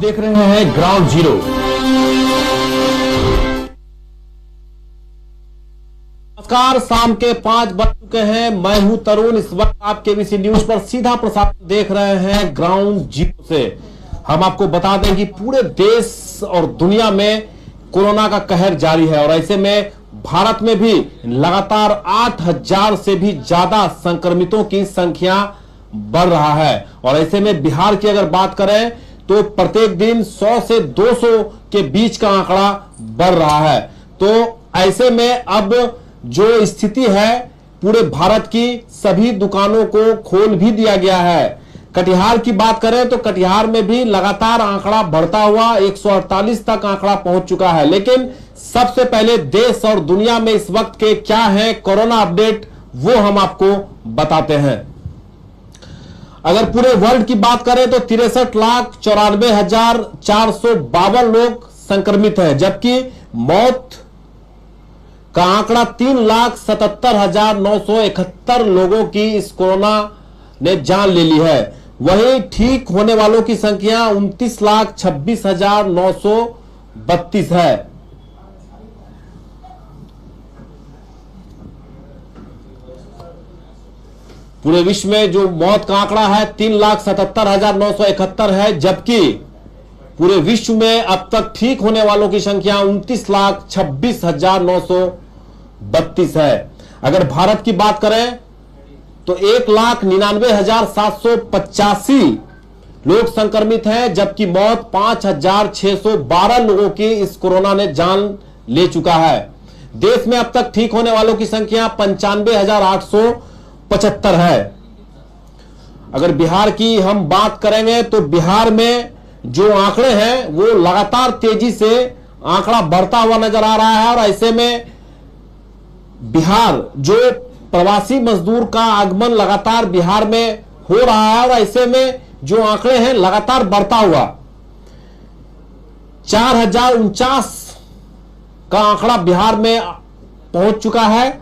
देख रहे हैं ग्राउंड जीरो। नमस्कार, शाम के 5 बज चुके हैं। मैं हूं तरुण। इस वक्त आप केबीसी न्यूज पर सीधा प्रसारण देख रहे हैं ग्राउंड जीरो से। हम आपको बता दें कि पूरे देश और दुनिया में कोरोना का कहर जारी है और ऐसे में भारत में भी लगातार 8,000 से भी ज्यादा संक्रमितों की संख्या बढ़ रहा है। और ऐसे में बिहार की अगर बात करें तो प्रत्येक दिन 100 से 200 के बीच का आंकड़ा बढ़ रहा है। तो ऐसे में अब जो स्थिति है पूरे भारत की, सभी दुकानों को खोल भी दिया गया है। कटिहार की बात करें तो कटिहार में भी लगातार आंकड़ा बढ़ता हुआ 148 तक आंकड़ा पहुंच चुका है। लेकिन सबसे पहले देश और दुनिया में इस वक्त के क्या है कोरोना अपडेट, वो हम आपको बताते हैं। अगर पूरे वर्ल्ड की बात करें तो 63,94,452 लोग संक्रमित हैं, जबकि मौत का आंकड़ा 3,77,971 लोगों की इस कोरोना ने जान ले ली है। वहीं ठीक होने वालों की संख्या 29,26,932 है। पूरे विश्व में जो मौत का आंकड़ा है 3,77,971 है, जबकि पूरे विश्व में अब तक ठीक होने वालों की संख्या 29,26,932 है। अगर भारत की बात करें तो 1,99,785 लोग संक्रमित हैं, जबकि मौत 5,612 लोगों की इस कोरोना ने जान ले चुका है। देश में अब तक ठीक होने वालों की संख्या 95,875 है। अगर बिहार की हम बात करेंगे तो बिहार में जो आंकड़े हैं वो लगातार तेजी से आंकड़ा बढ़ता हुआ नजर आ रहा है। और ऐसे में बिहार जो प्रवासी मजदूर का आगमन लगातार बिहार में हो रहा है और ऐसे में जो आंकड़े हैं लगातार बढ़ता हुआ 4,049 का आंकड़ा बिहार में पहुंच चुका है।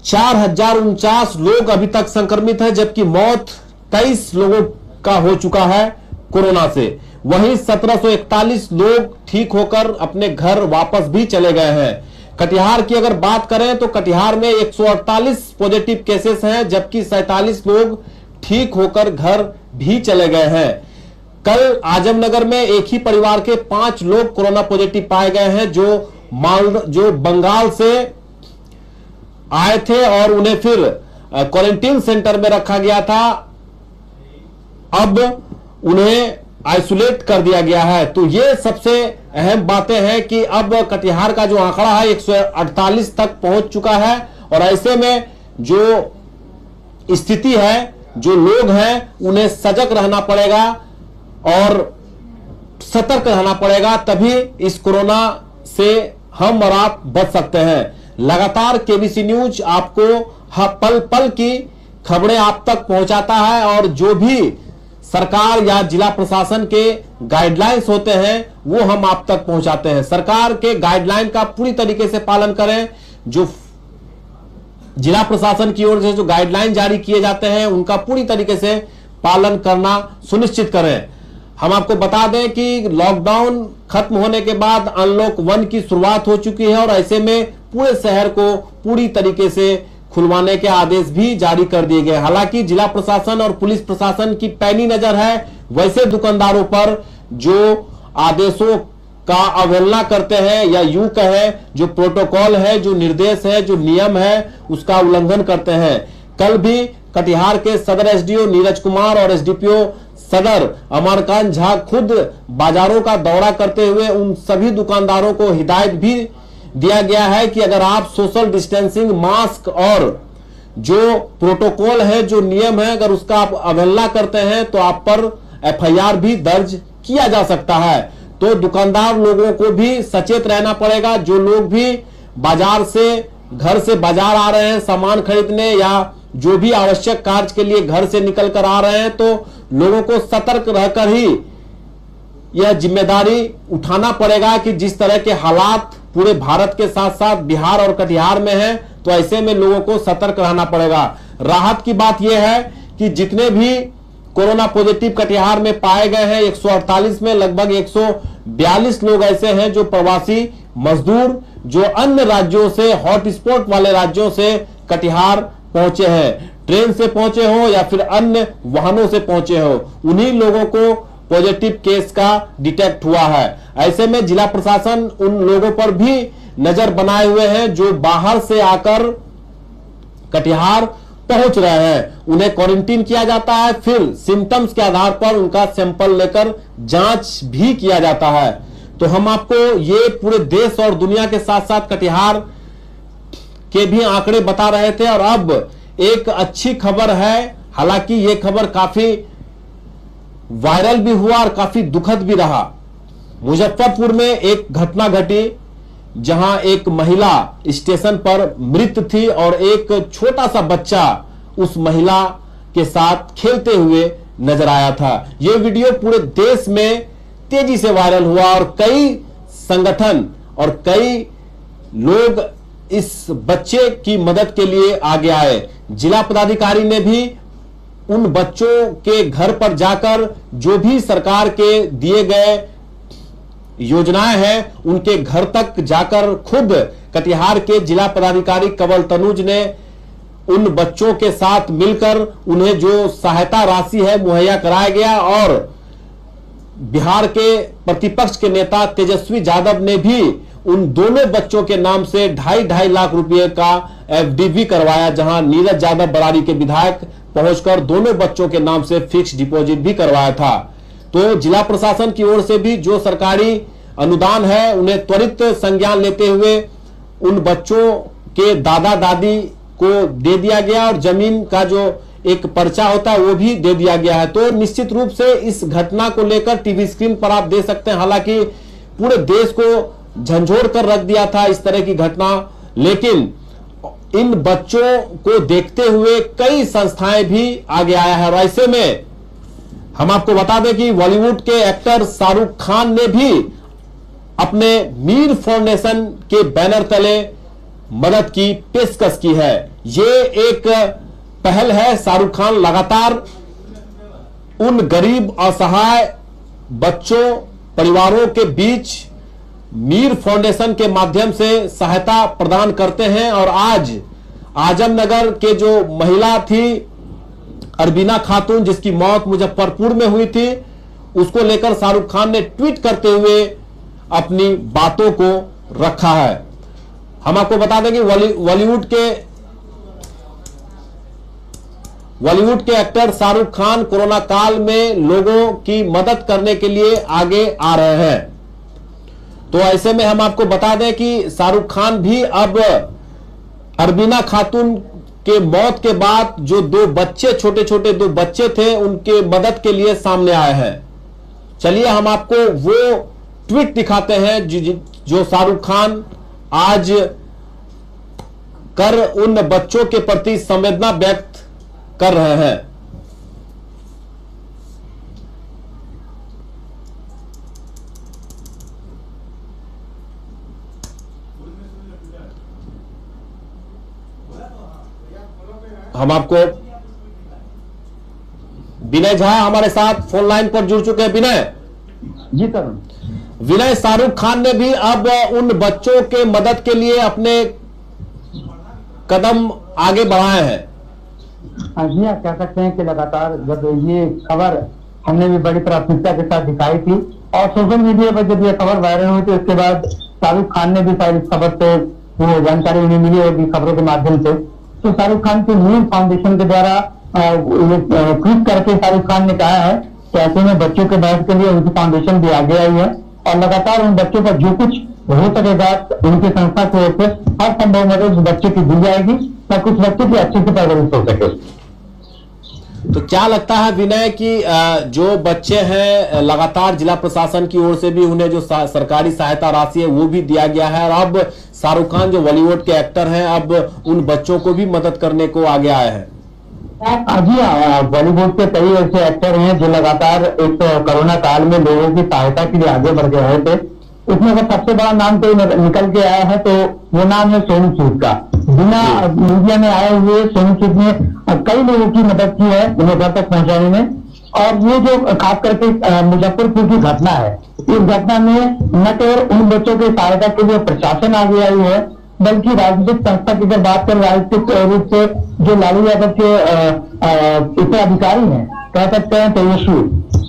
4,049 लोग अभी तक संक्रमित हैं, जबकि मौत 23 लोगों का हो चुका है कोरोना से। वहीं 1,741 लोग ठीक होकर अपने घर वापस भी चले गए हैं। कटिहार की अगर बात करें तो कटिहार में 148 पॉजिटिव केसेस हैं, जबकि 47 लोग ठीक होकर घर भी चले गए हैं। कल आजमनगर में एक ही परिवार के 5 लोग कोरोना पॉजिटिव पाए गए हैं, जो बंगाल से आए थे और उन्हें फिर क्वारंटीन सेंटर में रखा गया था। अब उन्हें आइसोलेट कर दिया गया है। तो ये सबसे अहम बातें हैं कि अब कटिहार का जो आंकड़ा है 148 तक पहुंच चुका है। और ऐसे में जो स्थिति है, जो लोग हैं, उन्हें सजग रहना पड़ेगा और सतर्क रहना पड़ेगा, तभी इस कोरोना से हम और आप बच सकते हैं। लगातार केबीसी न्यूज आपको पल पल की खबरें आप तक पहुंचाता है और जो भी सरकार या जिला प्रशासन के गाइडलाइंस होते हैं वो हम आप तक पहुंचाते हैं। सरकार के गाइडलाइन का पूरी तरीके से पालन करें। जो जिला प्रशासन की ओर से जो गाइडलाइन जारी किए जाते हैं उनका पूरी तरीके से पालन करना सुनिश्चित करें। हम आपको बता दें कि लॉकडाउन खत्म होने के बाद अनलॉक 1 की शुरुआत हो चुकी है और ऐसे में पूरे शहर को पूरी तरीके से खुलवाने के आदेश भी जारी कर दिए गए। हालांकि जिला प्रशासन और पुलिस प्रशासन की पैनी नजर है वैसे दुकानदारों पर जो आदेशों का अवहेलना करते हैं या यूं कहें जो प्रोटोकॉल है, जो निर्देश है, जो नियम है, उसका उल्लंघन करते हैं। कल भी कटिहार के सदर एसडीओ नीरज कुमार और एसडीपीओ सदर अमरकांत झा खुद बाजारों का दौरा करते हुए उन सभी दुकानदारों को हिदायत भी दिया गया है कि अगर आप सोशल डिस्टेंसिंग, मास्क और जो प्रोटोकॉल है, जो नियम है, अगर उसका आप अवहेलना करते हैं तो आप पर एफआईआर भी दर्ज किया जा सकता है। तो दुकानदार लोगों को भी सचेत रहना पड़ेगा। जो लोग भी बाजार से, घर से बाजार आ रहे हैं सामान खरीदने या जो भी आवश्यक कार्य के लिए घर से निकल कर आ रहे हैं, तो लोगों को सतर्क रहकर ही यह जिम्मेदारी उठाना पड़ेगा कि जिस तरह के हालात पूरे भारत के साथ साथ बिहार और कटिहार में है, तो ऐसे में लोगों को सतर्क रहना पड़ेगा। राहत की बात यह है कि जितने भी कोरोना पॉजिटिव कटिहार में पाए गए हैं। 148 में लगभग 142 लोग ऐसे हैं जो प्रवासी मजदूर जो अन्य राज्यों से, हॉटस्पॉट वाले राज्यों से कटिहार पहुंचे हैं, ट्रेन से पहुंचे हो या फिर अन्य वाहनों से पहुंचे हो, उन्हीं लोगों को पॉजिटिव केस का डिटेक्ट हुआ है। ऐसे में जिला प्रशासन उन लोगों पर भी नजर बनाए हुए हैं जो बाहर से आकर कटिहार पहुंच रहे हैं। उन्हें क्वारंटीन किया जाता है, फिर सिम्टम्स के आधार पर उनका सैंपल लेकर जांच भी किया जाता है। तो हम आपको ये पूरे देश और दुनिया के साथ साथ कटिहार के भी आंकड़े बता रहे थे। और अब एक अच्छी खबर है, हालांकि ये खबर काफी वायरल भी हुआ और काफी दुखद भी रहा। मुजफ्फरपुर में एक घटना घटी जहां एक महिला स्टेशन पर मृत थी और एक छोटा सा बच्चा उस महिला के साथ खेलते हुए नजर आया था। यह वीडियो पूरे देश में तेजी से वायरल हुआ और कई संगठन और कई लोग इस बच्चे की मदद के लिए आगे आए। जिला पदाधिकारी ने भी उन बच्चों के घर पर जाकर जो भी सरकार के दिए गए योजनाएं हैं उनके घर तक जाकर खुद कटिहार के जिला पदाधिकारी कंवल तनुज ने उन बच्चों के साथ मिलकर उन्हें जो सहायता राशि है मुहैया कराया गया। और बिहार के प्रतिपक्ष के नेता तेजस्वी यादव ने भी उन दोनों बच्चों के नाम से 2.5 लाख रुपए का एफडी भी करवाया, जहां नीरज यादव बरारी के विधायक पहुंचकर दोनों बच्चों के नाम से फिक्स डिपॉजिट भी करवाया था। तो जिला प्रशासन की ओर से भी जो सरकारी अनुदान है उन्हें त्वरित संज्ञान लेते हुए उन बच्चों के दादा दादी को दे दिया गया और जमीन का जो एक पर्चा होता है वो भी दे दिया गया है। तो निश्चित रूप से इस घटना को लेकर टीवी स्क्रीन पर आप देख सकते हैं, हालांकि पूरे देश को झंझोर कर रख दिया था इस तरह की घटना, लेकिन इन बच्चों को देखते हुए कई संस्थाएं भी आगे आया है। और ऐसे में हम आपको बता दें कि बॉलीवुड के एक्टर शाहरुख खान ने भी अपने मीर फाउंडेशन के बैनर तले मदद की पेशकश की है। ये एक पहल है। शाहरुख खान लगातार उन गरीब असहाय बच्चों परिवारों के बीच मीर फाउंडेशन के माध्यम से सहायता प्रदान करते हैं। और आज आजमनगर के जो महिला थी अरबीना खातून जिसकी मौत मुजफ्फरपुर में हुई थी, उसको लेकर शाहरुख खान ने ट्वीट करते हुए अपनी बातों को रखा है। हम आपको बता दें कि बॉलीवुड के एक्टर शाहरुख खान कोरोना काल में लोगों की मदद करने के लिए आगे आ रहे हैं। तो ऐसे में हम आपको बता दें कि शाहरुख खान भी अब अरबीना खातून के मौत के बाद जो छोटे छोटे दो बच्चे थे उनके मदद के लिए सामने आए हैं। चलिए हम आपको वो ट्वीट दिखाते हैं जो शाहरुख खान आज कर उन बच्चों के प्रति संवेदना व्यक्त कर रहे हैं। हम आपको विनय झा हमारे साथ फोन लाइन पर जुड़ चुके हैं। विनय जी सर। विनय, शाहरुख खान ने भी अब उन बच्चों के मदद के लिए अपने कदम आगे बढ़ाए हैं। जी आप कह सकते हैं कि लगातार जब ये खबर हमने भी बड़ी प्राथमिकता के साथ दिखाई थी और सोशल मीडिया पर जब ये खबर वायरल हुई तो उसके बाद शाहरुख खान ने भी शायद इस खबर से वो जानकारी उन्हें मिली होगी खबरों के माध्यम से। तो शाहरुख खान के मीर फाउंडेशन के द्वारा ट्वीट करके शाहरुख खान ने कहा है कि ऐसे में बच्चों के मदद के लिए उनकी फाउंडेशन भी आगे आई है और लगातार उन बच्चों पर जो कुछ हो सकेगा उनकी संस्था की ओर से हर संभव मदद बच्चे की दी जाएगी ताकि उस बच्चे की अच्छे से परवरिश हो सके। तो क्या लगता है विनय कि जो बच्चे हैं लगातार जिला प्रशासन की ओर से भी उन्हें जो सरकारी सहायता राशि है वो भी दिया गया है और अब शाहरुख खान जो बॉलीवुड के एक्टर हैं अब उन बच्चों को भी मदद करने को आगे आए हैं। जी बॉलीवुड के कई ऐसे एक्टर हैं जो लगातार इस कोरोना काल में लोगों की सहायता के लिए आगे बढ़ रहे थे। उसमें अगर सबसे बड़ा नाम कोई निकल के आया है तो वो नाम है सोनू सूद का। बिना मीडिया में आए हुए सोनू सूद ने कई लोगों की मदद की है उन्हें घर तक पहुंचाने में और ये जो खास करके मुजफ्फरपुर की घटना है, इस घटना में न केवल उन बच्चों की सहायता के लिए प्रशासन आगे आई है, बल्कि राजनीतिक संस्था की अगर बात करें, राजनीतिक रूप से जो लालू यादव के उत्तराधिकारी हैं, कह सकते हैं तेजस्वी,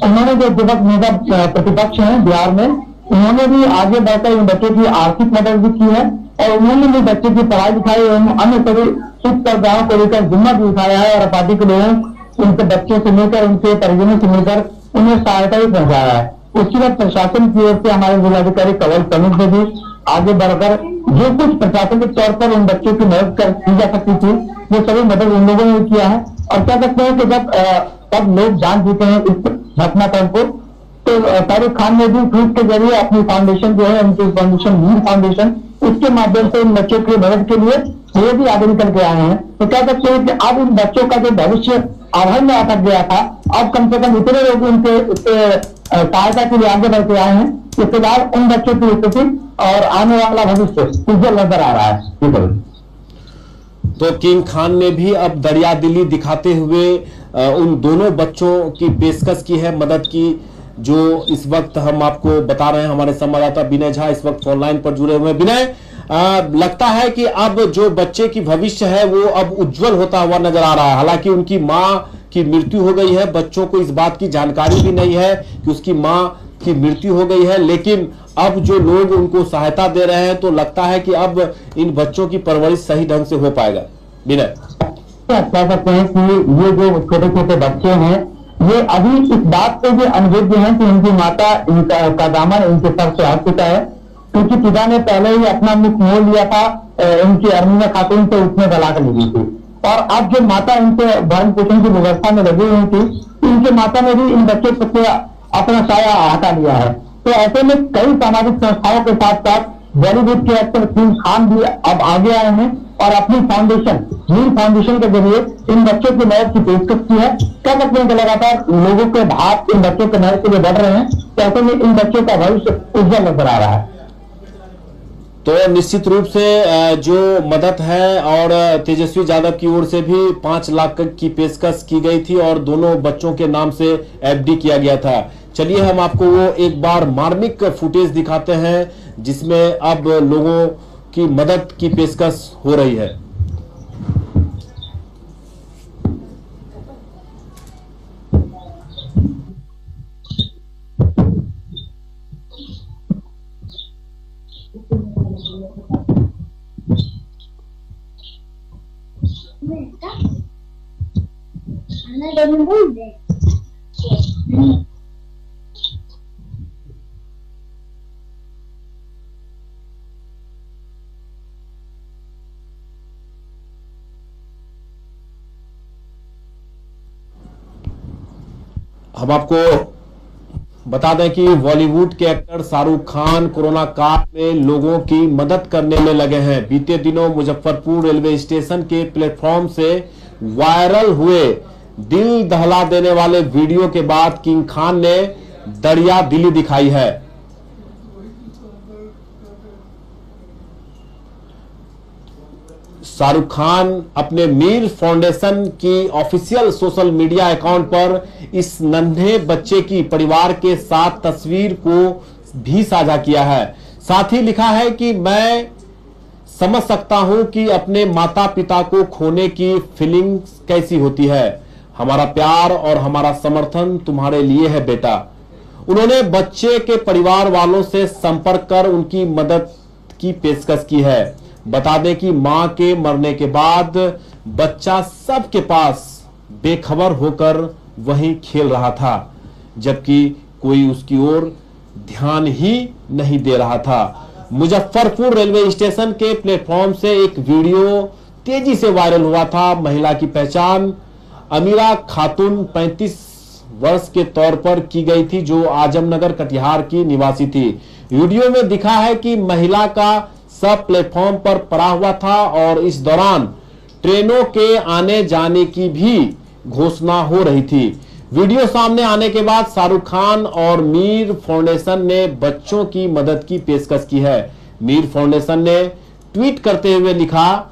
उन्होंने जो दिवंगत नेता प्रतिपक्ष हैं बिहार में, उन्होंने भी आगे बढ़कर इन बच्चों की आर्थिक मदद भी की है और उन्होंने भी बच्चों की पढ़ाई लिखाई एवं अन्य सभी सुख सुविधाओं को लेकर जिम्मा भी उठाया है और पार्टी के लोगों उनके बच्चों से मिलकर, उनके परिजनों से मिलकर उन्हें सहायता भी पहुंचाया है। उसके बाद प्रशासन की ओर से हमारे जिलाधिकारी कंवल समीर ने भी आगे बढ़कर जो कुछ प्रशासनिक तौर पर उन बच्चों की मदद कर की जा सकती थी, वो सभी मदद उन लोगों ने किया है। और कह सकते हैं कि जब सब लोग जान चुके हैं इस घटनाक्रम को, तो शाहरुख खान ने भी ट्वीट के जरिए अपनी फाउंडेशन जो है, उनकी फाउंडेशन मीर फाउंडेशन, उसके माध्यम से इन बच्चों की मदद के लिए वो भी आगे निकल के आए हैं। तो कह सकते हैं कि अब इन बच्चों का जो भविष्य आधार में अटक गया था, अब कम से कम इतने लोग उनके सहायता के लिए आगे बढ़ के आए हैं। इसके बाद उन बच्चों की स्थिति और आने वाला भविष्य उज्जवल नजर आ रहा है। तो किंग खान ने भी अब दरियादिली दिखाते हुए उन दोनों बच्चों की पेशकश की है मदद की, जो इस वक्त हम आपको बता रहे हैं। हमारे संवाददाता विनय झा इस वक्त ऑनलाइन पर जुड़े हुए हैं। विनय, लगता है कि अब जो बच्चे की भविष्य है वो अब उज्जवल होता हुआ नजर आ रहा है। हालांकि उनकी मां की मृत्यु हो गई है, बच्चों को इस बात की जानकारी भी नहीं है कि उसकी मां की मृत्यु हो गई है, लेकिन अब जो लोग उनको सहायता दे रहे हैं, तो लगता है कि अब इन बच्चों की परवरिश सही ढंग से हो पाएगा। विनय, कह सकते हैं कि ये जो छोटे छोटे बच्चे हैं, ये अभी इस बात पे भी अनभिज्ञ हैं कि इनकी माता का दामन इनके सर से हट चुका है, क्योंकि पिता ने पहले ही अपना मुख मोड़ लिया था इनकी अर्मीना खातून से उसमें तलाक ली गई थी। और अब जो माता इनके भरण पोषण की व्यवस्था में लगी हुई थी, इनके माता ने भी इन बच्चों से अपना साया हटा लिया है। तो ऐसे में कई सामाजिक संस्थाओं के साथ साथ बॉलीवुड के एक्टर किंग खान भी अब आगे आए हैं और अपनी फाउंडेशन मीर फाउंडेशन के जरिए इन बच्चों की मदद की पेशकश की है। कह सकते हैं कि लगातार लोगों के भाव इन बच्चों के मदद के लिए बढ़ रहे हैं, तो ऐसे में इन बच्चों का भविष्य उज्जवल नजर आ रहा है। तो निश्चित रूप से जो मदद है, और तेजस्वी यादव की ओर से भी 5 लाख की पेशकश की गई थी और दोनों बच्चों के नाम से एफडी किया गया था। चलिए हम आपको वो एक बार मार्मिक फुटेज दिखाते हैं जिसमें अब लोगों की मदद की पेशकश हो रही है। हम आपको बता दें कि बॉलीवुड के एक्टर शाहरुख खान कोरोना काल में लोगों की मदद करने में लगे हैं। बीते दिनों मुजफ्फरपुर रेलवे स्टेशन के प्लेटफॉर्म से वायरल हुए दिल दहला देने वाले वीडियो के बाद किंग खान ने दरिया दिली दिखाई है। शाहरुख खान अपने मीर फाउंडेशन की ऑफिशियल सोशल मीडिया अकाउंट पर इस नन्हे बच्चे की परिवार के साथ तस्वीर को भी साझा किया है। साथ ही लिखा है कि मैं समझ सकता हूं कि अपने माता पिता को खोने की फीलिंग कैसी होती है। हमारा प्यार और हमारा समर्थन तुम्हारे लिए है बेटा। उन्होंने बच्चे के परिवार वालों से संपर्क कर उनकी मदद की पेशकश की है। बता दें कि मां के मरने के बाद बच्चा सबके पास बेखबर होकर वहीं खेल रहा था, जबकि कोई उसकी ओर ध्यान ही नहीं दे रहा था। मुजफ्फरपुर रेलवे स्टेशन के प्लेटफॉर्म से एक वीडियो तेजी से वायरल हुआ था। महिला की पहचान अमीरा खातून 35 वर्ष के तौर पर की गई थी, जो आजमनगर कटिहार की निवासी थी। वीडियो में दिखा है कि महिला का सब प्लेटफॉर्म पर पड़ा हुआ था और इस दौरान ट्रेनों के आने जाने की भी घोषणा हो रही थी। वीडियो सामने आने के बाद शाहरुख खान और मीर फाउंडेशन ने बच्चों की मदद की पेशकश की है। मीर फाउंडेशन ने ट्वीट करते हुए लिखा,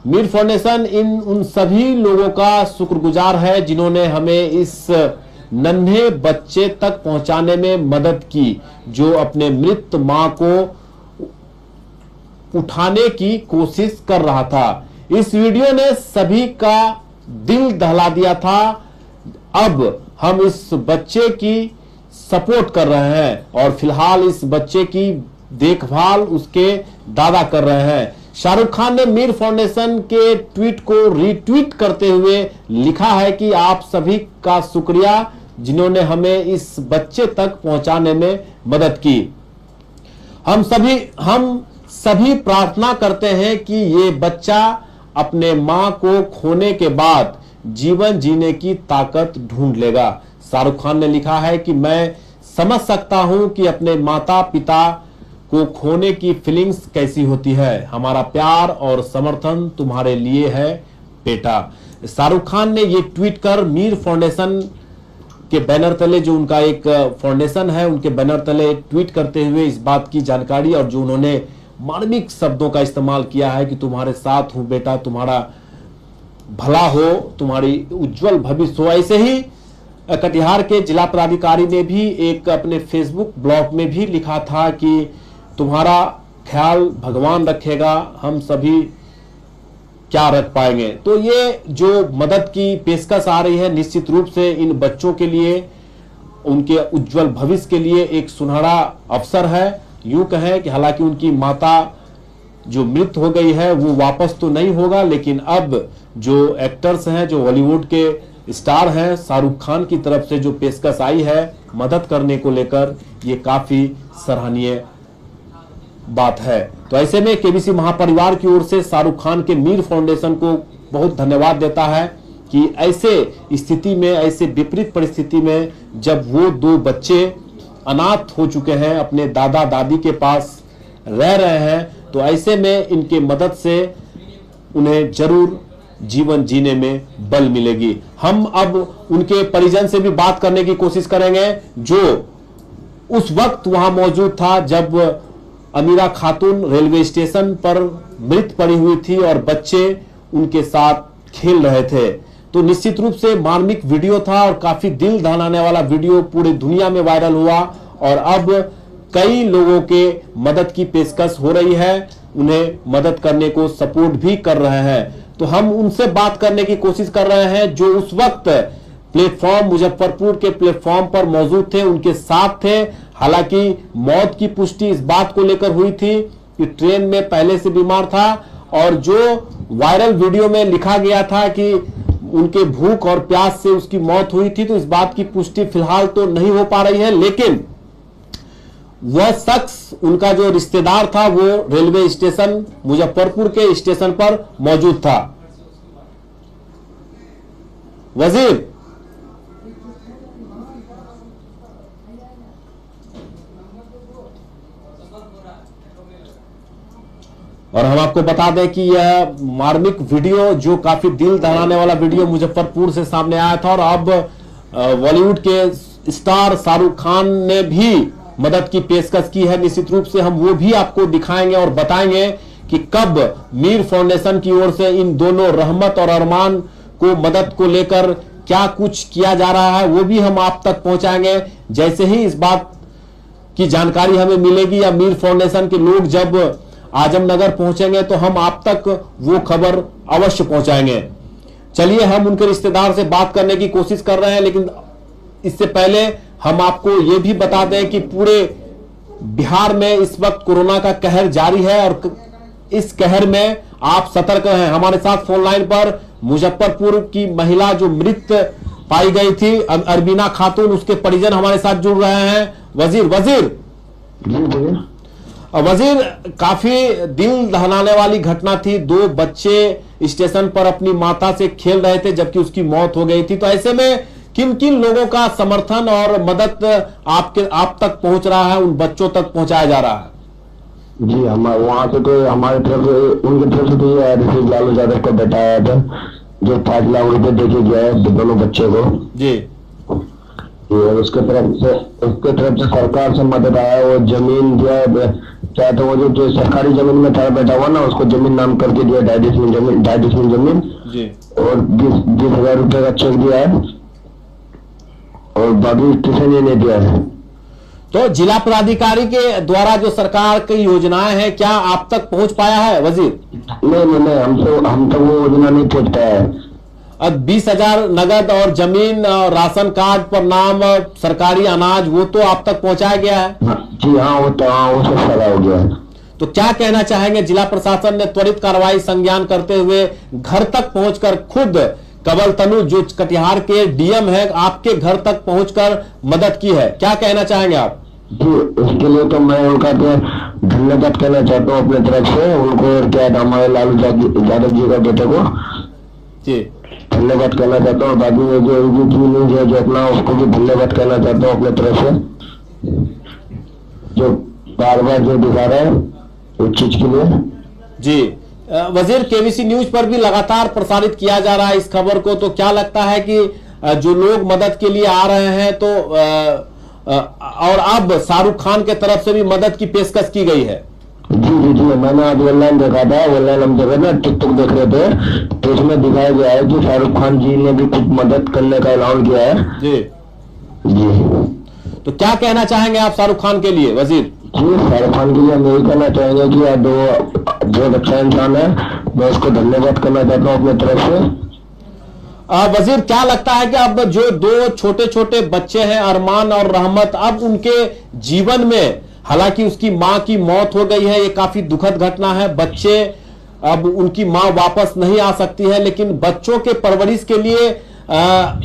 मीर फाउंडेशन उन सभी लोगों का शुक्रगुजार है जिन्होंने हमें इस नन्हे बच्चे तक पहुंचाने में मदद की, जो अपने मृत मां को उठाने की कोशिश कर रहा था। इस वीडियो ने सभी का दिल दहला दिया था। अब हम इस बच्चे की सपोर्ट कर रहे हैं और फिलहाल इस बच्चे की देखभाल उसके दादा कर रहे हैं। शाहरुख खान ने मीर फाउंडेशन के ट्वीट को रीट्वीट करते हुए लिखा है कि आप सभी का शुक्रिया जिन्होंने हमें इस बच्चे तक पहुंचाने में मदद की। हम सभी प्रार्थना करते हैं कि ये बच्चा अपने मां को खोने के बाद जीवन जीने की ताकत ढूंढ लेगा। शाहरुख खान ने लिखा है कि मैं समझ सकता हूं कि अपने माता पिता को खोने की फीलिंग्स कैसी होती है। हमारा प्यार और समर्थन तुम्हारे लिए है बेटा। शाहरुख खान ने ये ट्वीट कर मीर फाउंडेशन के बैनर तले, जो उनका एक फाउंडेशन है, उनके बैनर तले ट्वीट करते हुए इस बात की जानकारी और जो उन्होंने मार्मिक शब्दों का इस्तेमाल किया है कि तुम्हारे साथ हूं बेटा, तुम्हारा भला हो, तुम्हारी उज्जवल भविष्य हो। ऐसे ही कटिहार के जिला पदाधिकारी ने भी एक अपने फेसबुक ब्लॉग में भी लिखा था कि तुम्हारा ख्याल भगवान रखेगा, हम सभी क्या रख पाएंगे। तो ये जो मदद की पेशकश आ रही है, निश्चित रूप से इन बच्चों के लिए, उनके उज्जवल भविष्य के लिए एक सुनहरा अवसर है। यूं कहें कि हालांकि उनकी माता जो मृत हो गई है वो वापस तो नहीं होगा, लेकिन अब जो एक्टर्स हैं, जो बॉलीवुड के स्टार हैं, शाहरुख खान की तरफ से जो पेशकश आई है मदद करने को लेकर, ये काफी सराहनीय बात है। तो ऐसे में केबीसी महापरिवार की ओर से शाहरुख खान के मीर फाउंडेशन को बहुत धन्यवाद देता है कि ऐसे स्थिति में, ऐसे विपरीत परिस्थिति में जब वो दो बच्चे अनाथ हो चुके हैं, अपने दादा दादी के पास रह रहे हैं, तो ऐसे में इनके मदद से उन्हें जरूर जीवन जीने में बल मिलेगी। हम अब उनके परिजन से भी बात करने की कोशिश करेंगे, जो उस वक्त वहां मौजूद था जब अमीरा खातून रेलवे स्टेशन पर मृत पड़ी हुई थी और बच्चे उनके साथ खेल रहे थे। तो निश्चित रूप से मार्मिक वीडियो था और काफी दिल दहलाने वाला वीडियो पूरी दुनिया में वायरल हुआ और अब कई लोगों के मदद की पेशकश हो रही है, उन्हें मदद करने को सपोर्ट भी कर रहे हैं। तो हम उनसे बात करने की कोशिश कर रहे हैं जो उस वक्त प्लेटफॉर्म, मुजफ्फरपुर के प्लेटफॉर्म पर मौजूद थे, उनके साथ थे। हालांकि मौत की पुष्टि इस बात को लेकर हुई थी कि ट्रेन में पहले से बीमार था और जो वायरल वीडियो में लिखा गया था कि उनके भूख और प्यास से उसकी मौत हुई थी, तो इस बात की पुष्टि फिलहाल तो नहीं हो पा रही है, लेकिन वह शख्स, उनका जो रिश्तेदार था, वो रेलवे स्टेशन, मुजफ्फरपुर के स्टेशन पर मौजूद था। वजीर, और हम आपको बता दें कि यह मार्मिक वीडियो, जो काफी दिल दहलाने वाला वीडियो मुजफ्फरपुर से सामने आया था और अब बॉलीवुड के स्टार शाहरुख खान ने भी मदद की पेशकश की है। निश्चित रूप से हम वो भी आपको दिखाएंगे और बताएंगे कि कब मीर फाउंडेशन की ओर से इन दोनों रहमत और अरमान को मदद को लेकर क्या कुछ किया जा रहा है, वो भी हम आप तक पहुंचाएंगे। जैसे ही इस बात की जानकारी हमें मिलेगी या मीर फाउंडेशन के लोग जब आजमनगर पहुंचेंगे तो हम आप तक वो खबर अवश्य पहुंचाएंगे। चलिए हम उनके रिश्तेदार से बात करने की कोशिश कर रहे हैं, लेकिन इससे पहले हम आपको ये भी बता दें कि पूरे बिहार में इस वक्त कोरोना का कहर जारी है और इस कहर में आप सतर्क हैं। हमारे साथ फोन लाइन पर मुजफ्फरपुर की महिला जो मृत पाई गई थी, अरबीना खातून, उसके परिजन हमारे साथ जुड़ रहे हैं। वजीर, काफी दिल दहलाने वाली घटना थी। दो बच्चे स्टेशन पर अपनी माता से खेल रहे थे जबकि उसकी मौत हो गई थी। तो ऐसे में किन किन लोगों का समर्थन और मदद आप तक पहुंच रहा है, उन बच्चों तक पहुंचाया जा रहा है? जी, हम वहाँ से तो हमारे तरफ से, उनकी तरफ से तो ये ऋषि लालू यादव का बेटा आया था जो 5 लाख रुपए देके गया है दोनों बच्चे को जी। उसके तरफ से सरकार से मदद आया। वो जमीन दिया, चाहे तो वो जो सरकारी जमीन में था बैठा हुआ ना, उसको जमीन नाम करके दिया, 2.5 डिसमिल जमीन जी। और 20,000 रुपए का चेक दिया है। और बाकी किसी ने नहीं दिया है। तो जिला पदाधिकारी के द्वारा जो सरकार की योजनाएं हैं क्या आप तक पहुंच पाया है वजीर? नहीं, हम तो वो योजना नहीं पहुंच पाया है। अब 20,000 नगद और जमीन और राशन कार्ड पर नाम सरकारी अनाज वो तो आप तक पहुंचाया गया है? जी हाँ, वो सब सारा हो गया है। तो क्या कहना चाहेंगे? जिला प्रशासन ने त्वरित कार्रवाई संज्ञान करते हुए घर तक पहुंचकर खुद कंवल तनु जो कटिहार के डीएम है आपके घर तक पहुंचकर मदद की है, क्या कहना चाहेंगे आप? जी, इसके लिए तो मैं उनका धन्यवाद कहना चाहता हूँ अपने तरफ से उनको, और क्या हमारे लालू यादव जी का बेटे को जी धन्यवाद कहना चाहता हूँ। बाकी में जो न्यूज है जो अपना उसको भी धन्यवाद कहना चाहता हूँ अपने तरफ से, जो बार बार जो दिखा रहे हैं उस चीज के लिए। जी वजीर, केबीसी न्यूज पर भी लगातार प्रसारित किया जा रहा है इस खबर को, तो क्या लगता है कि जो लोग मदद के लिए आ रहे हैं तो और अब शाहरुख खान के तरफ से भी मदद की पेशकश की गई है? जी, मैंने आज ऑनलाइन देखा था, ऑनलाइन हम देखे ना टिकटॉक देख रहे थे, तो उसमें दिखाया गया है कि शाहरुख खान जी ने भी कुछ मदद करने का ऐलान किया है। जी, तो क्या कहना चाहेंगे आप शाहरुख खान के लिए वजीर? जी, शाहरुख खान के लिए हम यही कहना चाहेंगे कि यार बहुत अच्छा इंसान है, मैं उसको धन्यवाद करना चाहता हूँ अपने तरफ से। वजीर, क्या लगता है कि अब जो दो छोटे छोटे बच्चे हैं अरमान और रहमत, अब उनके जीवन में, हालांकि उसकी मां की मौत हो गई है, ये काफी दुखद घटना है, बच्चे अब उनकी मां वापस नहीं आ सकती है, लेकिन बच्चों के परवरिश के लिए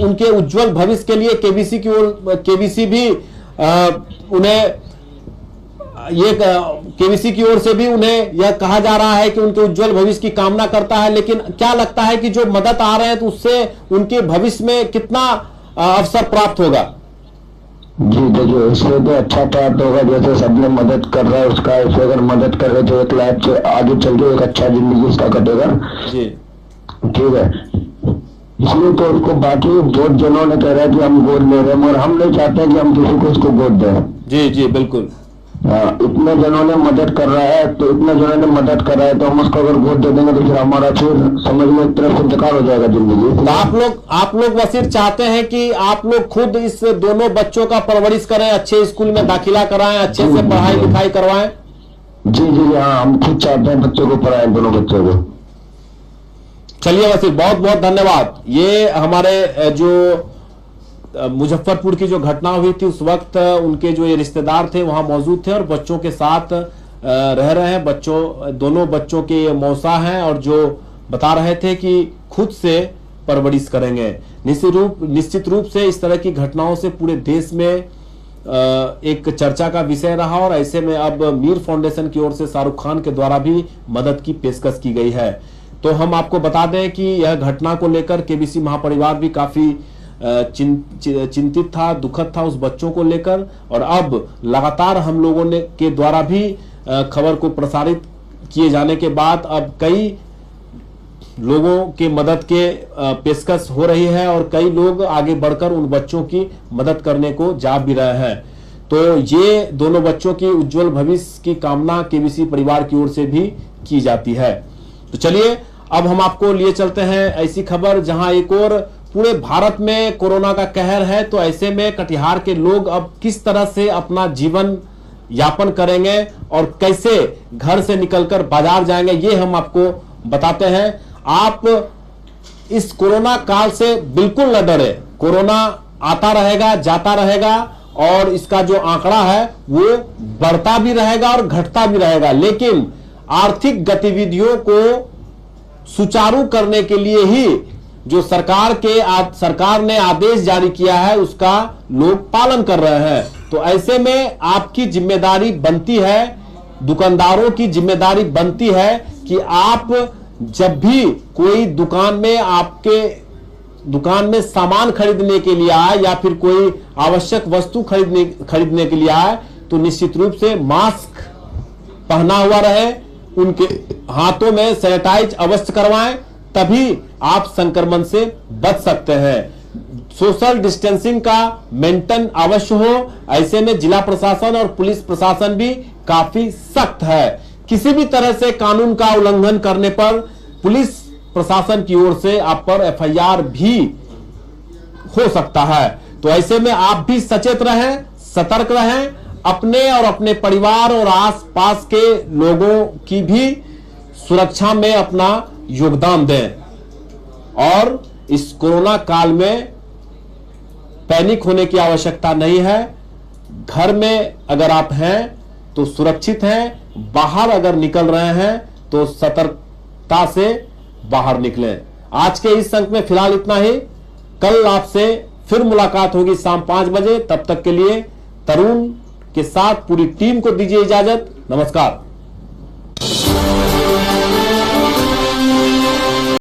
उनके उज्जवल भविष्य के लिए केबीसी भी उन्हें केबीसी की ओर से भी उन्हें यह कहा जा रहा है कि उनके उज्जवल भविष्य की कामना करता है। लेकिन क्या लगता है कि जो मदद आ रहे हैं तो उससे उनके भविष्य में कितना अवसर प्राप्त होगा? जी देखिए, इससे तो अच्छा प्राप्त होगा, जैसे सबने मदद कर रहा है उसका, इससे अगर मदद कर रहे तो एक लाइफ से आगे चल के एक अच्छा जिंदगी उसका कटेगा। जी ठीक है, इसलिए तो उसको बाकी बहुत जनों ने कह रहा है कि हम गोद ले रहे हैं, मगर हम नहीं चाहते कि हम किसी को उसको गोद दें। जी बिल्कुल, इतने जनों ने मदद कर रहा है तो हम उसको अगर गोद दे देंगे तो फिर हमारा फिर समझ में एक तरफ से बेकार हो जाएगा जिंदगी। तो आप लोग वसीर चाहते हैं कि आप लोग खुद इस दोनों बच्चों का परवरिश करें, अच्छे स्कूल में दाखिला कराएं, अच्छे से पढ़ाई लिखाई करवाएं? जी हाँ, हम खुद चाहते हैं बच्चों को पढ़ाएं, दोनों बच्चों को। चलिए वसीर, बहुत बहुत धन्यवाद। ये हमारे जो मुजफ्फरपुर की जो घटना हुई थी उस वक्त उनके जो ये रिश्तेदार थे वहां मौजूद थे और बच्चों के साथ रह रहे हैं। दोनों बच्चों के मौसा हैं और जो बता रहे थे कि खुद से परवरिश करेंगे। निश्चित रूप से इस तरह की घटनाओं से पूरे देश में एक चर्चा का विषय रहा और ऐसे में अब मीर फाउंडेशन की ओर से शाहरुख खान के द्वारा भी मदद की पेशकश की गई है। तो हम आपको बता दें कि यह घटना को लेकर केबीसी महापरिवार भी काफी चिंतित था, दुखद था उस बच्चों को लेकर, और अब लगातार हम लोगों ने के द्वारा भी खबर को प्रसारित किए जाने के बाद अब कई लोगों के मदद के पेशकश हो रही है और कई लोग आगे बढ़कर उन बच्चों की मदद करने को जा भी रहे हैं। तो ये दोनों बच्चों की उज्जवल भविष्य की कामना केबीसी परिवार की ओर से भी की जाती है। तो चलिए अब हम आपको लिए चलते हैं ऐसी खबर जहां एक और पूरे भारत में कोरोना का कहर है, तो ऐसे में कटिहार के लोग अब किस तरह से अपना जीवन यापन करेंगे और कैसे घर से निकलकर बाजार जाएंगे, ये हम आपको बताते हैं। आप इस कोरोना काल से बिल्कुल न डरे, कोरोना आता रहेगा, जाता रहेगा और इसका जो आंकड़ा है वो बढ़ता भी रहेगा और घटता भी रहेगा, लेकिन आर्थिक गतिविधियों को सुचारू करने के लिए ही जो सरकार ने आदेश जारी किया है उसका लोग पालन कर रहे हैं। तो ऐसे में आपकी जिम्मेदारी बनती है, दुकानदारों की जिम्मेदारी बनती है कि आप जब भी कोई दुकान में आपके दुकान में सामान खरीदने के लिए आए या फिर कोई आवश्यक वस्तु खरीदने के लिए आए तो निश्चित रूप से मास्क पहना हुआ रहे, उनके हाथों में सैनिटाइज अवश्य करवाएं, तभी आप संक्रमण से बच सकते हैं। सोशल डिस्टेंसिंग का मेंटेन अवश्य हो। ऐसे में जिला प्रशासन और पुलिस प्रशासन भी काफी सख्त है। किसी भी तरह से कानून का उल्लंघन करने पर पुलिस प्रशासन की ओर से आप पर एफआईआर भी हो सकता है। तो ऐसे में आप भी सचेत रहें, सतर्क रहें, अपने और अपने परिवार और आसपास के लोगों की भी सुरक्षा में अपना योगदान दें। और इस कोरोना काल में पैनिक होने की आवश्यकता नहीं है। घर में अगर आप हैं तो सुरक्षित हैं, बाहर अगर निकल रहे हैं तो सतर्कता से बाहर निकलें। आज के इस अंक में फिलहाल इतना ही। कल आपसे फिर मुलाकात होगी शाम 5 बजे। तब तक के लिए तरुण के साथ पूरी टीम को दीजिए इजाजत। नमस्कार।